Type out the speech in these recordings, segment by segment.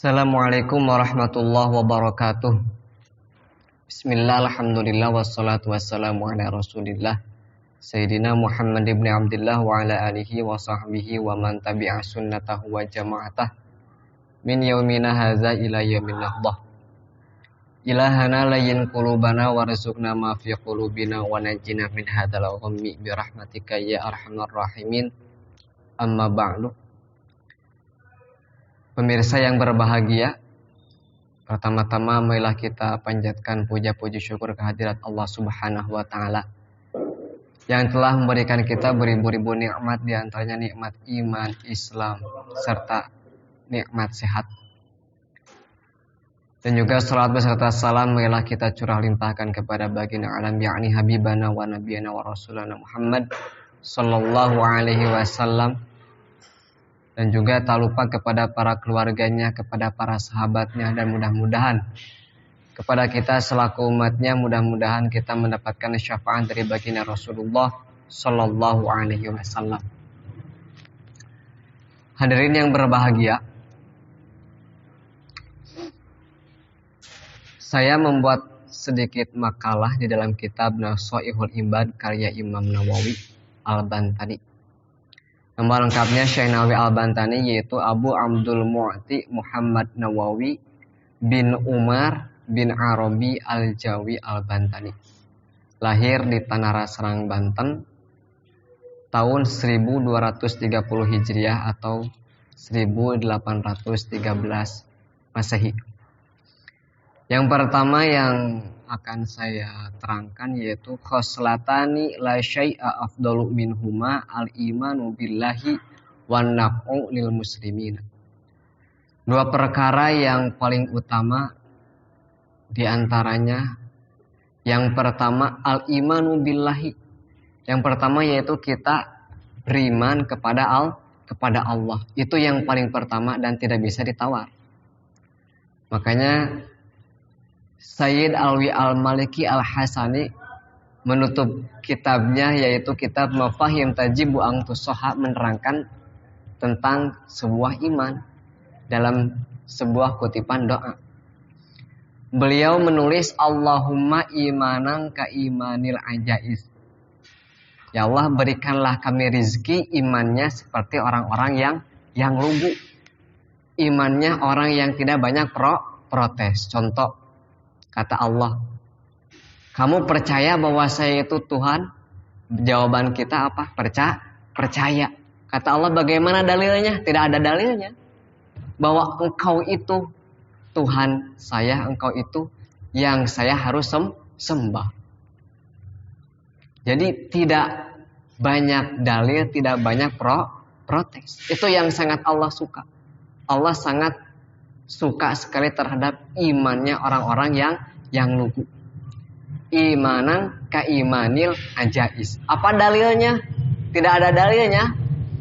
Assalamualaikum warahmatullahi wabarakatuh. Bismillah, alhamdulillah, wassalatu wassalamu ala rasulillah Sayyidina Muhammad ibn Abdillah wa ala alihi wa sahbihi wa man tabi'a sunnatahu wa jama'atah min yaumina haza ila yaumin nahdah. Ilahana layyin qulubana warzuqna ma fi qulubina wa najjina min hadzal ghammi bi rahmatika ya arhamar rahimin. Amma ba'du. Pemirsa yang berbahagia, pertama-tama marilah kita panjatkan puja-puji syukur kehadirat Allah Subhanahu wa taala yang telah memberikan kita beribu-ribu nikmat, di antaranya nikmat iman, Islam, serta nikmat sehat. Dan juga salat beserta salam marilah kita curah limpahkan kepada baginda alam, yakni habibana wa nabiyana wa rasulana Muhammad sallallahu alaihi wasallam. Dan juga tak lupa kepada para keluarganya, kepada para sahabatnya, dan mudah-mudahan kepada kita selaku umatnya, mudah-mudahan kita mendapatkan syafaat dari baginda Rasulullah Sallallahu Alaihi Wasallam. Hadirin yang berbahagia, saya membuat sedikit makalah di dalam kitab Nasha'ihul Ibad karya Imam Nawawi Al-Bantani. Nama lengkapnya Syekh Nawawi Al-Bantani yaitu Abu Abdul Mu'ti Muhammad Nawawi bin Umar bin Arabi Al-Jawi Al-Bantani. Lahir di Tanah Serang, Banten tahun 1230 Hijriah atau 1813 Masehi. Yang pertama yang akan saya terangkan yaitu khoslatani la syai'a afdalu minhuma al-imanu billahi wan naf'u lil muslimin. Dua perkara yang paling utama di antaranya, yang pertama al-imanu billahi. Yang pertama yaitu kita beriman kepada Allah. Itu yang paling pertama dan tidak bisa ditawar. Makanya Sayyid Alwi Al-Maliki Al-Hasani menutup kitabnya yaitu kitab Mafahim Tajibu Angtusoha menerangkan tentang sebuah iman dalam sebuah kutipan doa. Beliau menulis Allahumma imanan ka imanil ajais. Ya Allah, berikanlah kami rizki imannya seperti orang-orang yang lugu. Imannya orang yang tidak banyak protes. Contoh, kata Allah, kamu percaya bahwa saya itu Tuhan? Jawaban kita apa? Percaya. Kata Allah, bagaimana dalilnya? Tidak ada dalilnya. Bahwa engkau itu Tuhan saya, engkau itu yang saya harus sembah. Jadi tidak banyak dalil, tidak banyak protes. Itu yang sangat Allah suka. Allah sangat suka sekali terhadap imannya orang-orang yang lugu. Imanan ka imanil ajais. Apa dalilnya? Tidak ada dalilnya.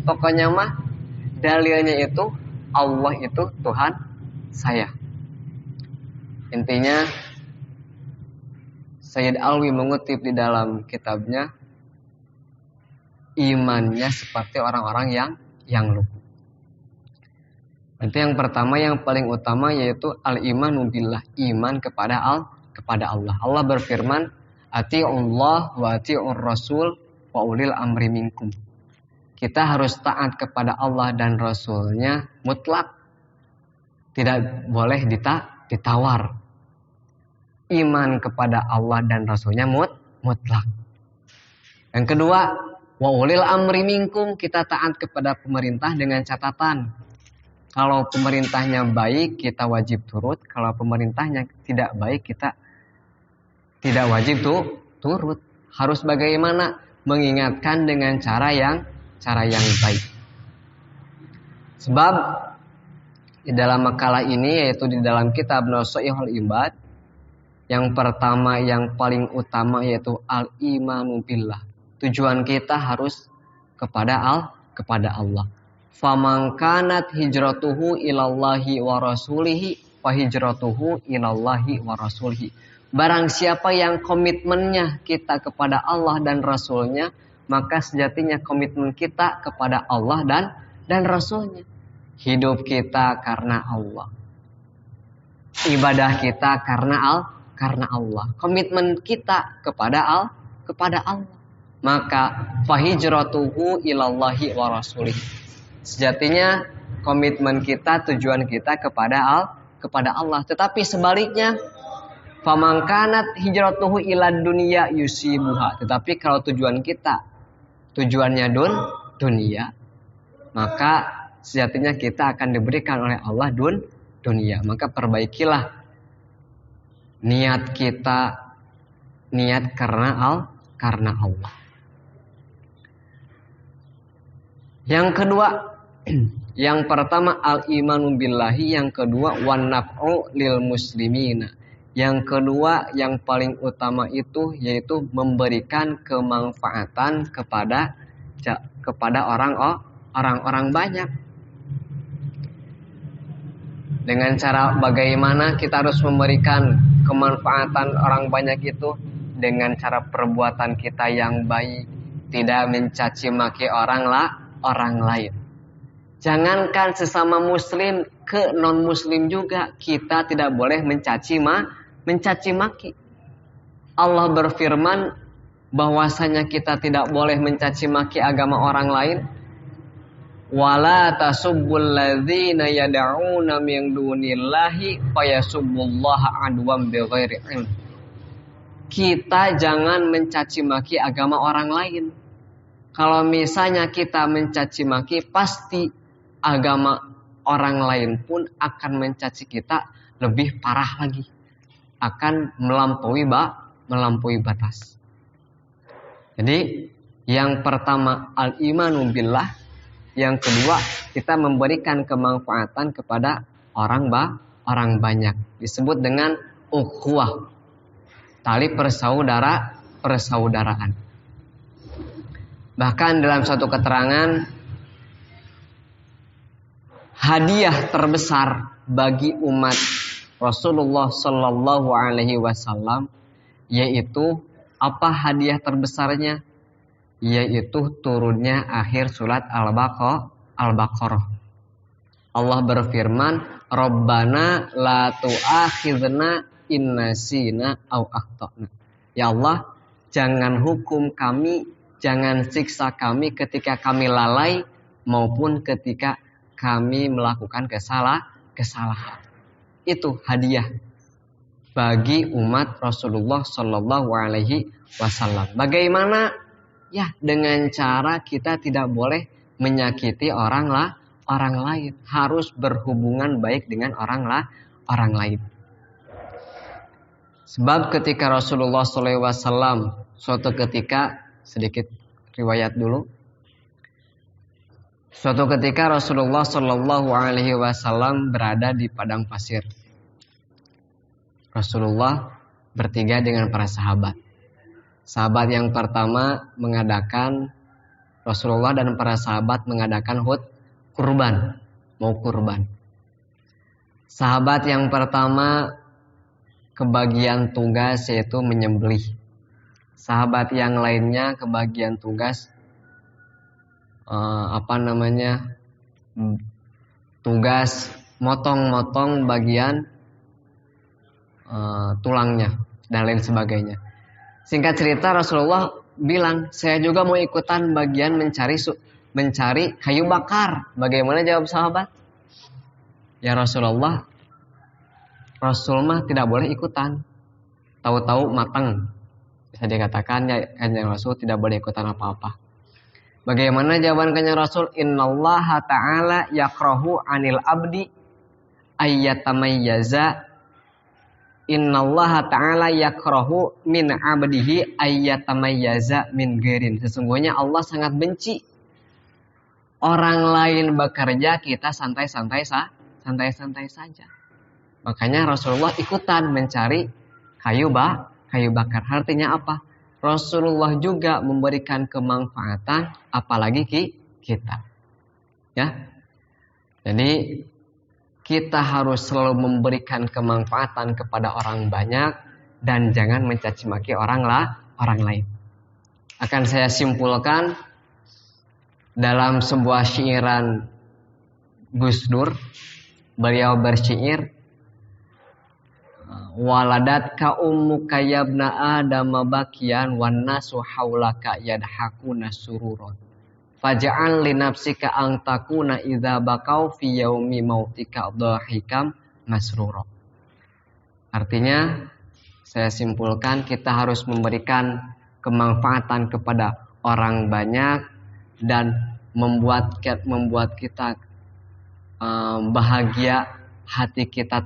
Pokoknya mah dalilnya itu Allah itu Tuhan saya. Intinya Sayyid Alwi mengutip di dalam kitabnya, imannya seperti orang-orang yang lugu. Itu yang pertama, yang paling utama yaitu al-imanu billah, iman kepada Allah. Allah berfirman, ati'ullah wa ati'ur rasul wa ulil amri minkum. Kita harus taat kepada Allah dan Rasulnya mutlak. Tidak boleh ditawar. Iman kepada Allah dan Rasulnya mutlak. Yang kedua, wa ulil amri minkum, kita taat kepada pemerintah dengan catatan. Kalau pemerintahnya baik, kita wajib turut. Kalau pemerintahnya tidak baik, kita tidak wajib turut. Harus bagaimana? Mengingatkan dengan cara yang baik. Sebab di dalam makalah ini, yaitu di dalam kitab Nasha'ihul Ibad, yang pertama, yang paling utama yaitu al-imanu billah. Tujuan kita harus kepada Allah. Faman kanat hijratuhu ilallahi wa rasulihi fa hijratuhu ilallahi wa rasulihi. Barang siapa yang komitmennya kita kepada Allah dan Rasulnya, maka sejatinya komitmen kita kepada Allah dan Rasulnya. Hidup kita karena Allah. ibadah kita karena Allah. Komitmen kita kepada Allah. Maka fahijratuhu ilallahi wa rasulih. Sejatinya komitmen kita, tujuan kita kepada Allah. Tetapi sebaliknya, famangkanat hijratuhu ilad dunya yusibuha. Tetapi kalau tujuannya dunia, maka sejatinya kita akan diberikan oleh Allah dunia. Maka perbaikilah niat kita, niat karena Allah. Yang kedua, yang pertama al-imanu billahi, yang kedua wan naf'u lil muslimina. Yang kedua yang paling utama itu yaitu memberikan kemanfaatan kepada orang-orang banyak. Dengan cara bagaimana kita harus memberikan kemanfaatan orang banyak itu? Dengan cara perbuatan kita yang baik, tidak mencaci maki orang lain. Jangankan sesama muslim, ke non muslim juga kita tidak boleh mencaci maki. Allah berfirman bahwasanya kita tidak boleh mencaci maki agama orang lain. Wala tasubbul ladzina yad'una min dunillahi fayasubbullaha adwam bighairi ilm. Kita jangan mencaci maki agama orang lain. Kalau misalnya kita mencaci maki, pasti agama orang lain pun akan mencaci kita lebih parah lagi. Akan melampaui batas. Jadi yang pertama al-imanu billah, yang kedua kita memberikan kemanfaatan kepada orang banyak. Disebut dengan ukhuwah, tali persaudaraan. Bahkan dalam suatu keterangan, hadiah terbesar bagi umat Rasulullah Sallallahu Alaihi Wasallam yaitu apa hadiah terbesarnya? Yaitu turunnya akhir surat Al-Baqarah. Allah berfirman, Rabbana la tu'akhidna in nasina aw akhtana. Ya Allah, jangan hukum kami, jangan siksa kami ketika kami lalai maupun ketika kami melakukan kesalahan. Itu hadiah bagi umat Rasulullah Sallallahu Alaihi Wasallam. Bagaimana? Ya, dengan cara kita tidak boleh menyakiti orang lain. Harus berhubungan baik dengan orang lain. Sebab ketika Rasulullah SAW suatu ketika, sedikit riwayat dulu. Suatu ketika Rasulullah SAW berada di padang pasir. Rasulullah bertiga dengan para sahabat. Sahabat yang pertama mengadakan, Rasulullah dan para sahabat mengadakan kurban, mau kurban. Sahabat yang pertama kebagian tugas yaitu menyembelih. Sahabat yang lainnya kebagian tugas tugas motong-motong bagian tulangnya dan lain sebagainya. Singkat cerita Rasulullah bilang, saya juga mau ikutan bagian mencari kayu bakar. Bagaimana jawab sahabat? Ya Rasulullah, Rasul mah tidak boleh ikutan. Tahu-tahu matang. Bisa dikatakan ya Kanjeng Rasul tidak boleh ikutan apa-apa. Bagaimana jawaban Kanjeng Rasul? Innallaha ta'ala yakrahu 'anil abdi ayyatamayyaza. Innallaha ta'ala yakrahu min 'abdihi ayyatamayyaza min ghairin. Sesungguhnya Allah sangat benci orang lain bekerja, kita santai-santai saja. Makanya Rasulullah ikutan mencari kayu bakar. Artinya apa? Rasulullah juga memberikan kemanfaatan, apalagi kita. Ya. Jadi kita harus selalu memberikan kemanfaatan kepada orang banyak dan jangan mencaci maki orang lain. Akan saya simpulkan dalam sebuah syairan Gus Dur, beliau bersyair, waladatka ummuka yabna adam bakian wan nasu haulaka yadhakuna sururon faj'al li nafsika an takuna idza bakau fi yaumi mautika dhahikam masruro. Artinya saya simpulkan kita harus memberikan kemanfaatan kepada orang banyak dan membuat kita bahagia, hati kita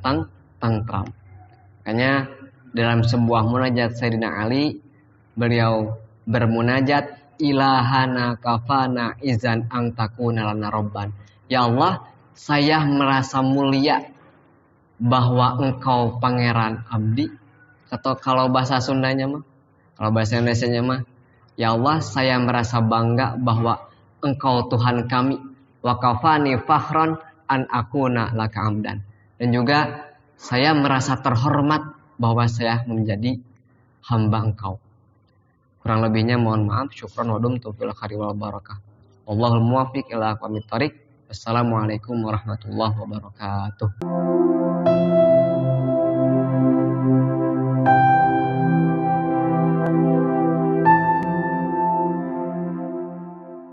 tentram. Makanya dalam sebuah munajat Sayyidina Ali, beliau bermunajat, ilahana kafana izan angtakuna lana robban. Ya Allah, saya merasa mulia bahwa engkau pangeran abdi. Atau kalau bahasa Sundanya mah, kalau bahasa Indonesianya mah, ya Allah, saya merasa bangga bahwa engkau Tuhan kami. Wa kafani fakhran an akuna laka abdan. Dan juga saya merasa terhormat bahwa saya menjadi hamba engkau. Kurang lebihnya mohon maaf. Syukran wa dum taufiq wal barakah. Wallahul muwaffiq ila aqwamit thoriq. Wassalamualaikum warahmatullahi wabarakatuh.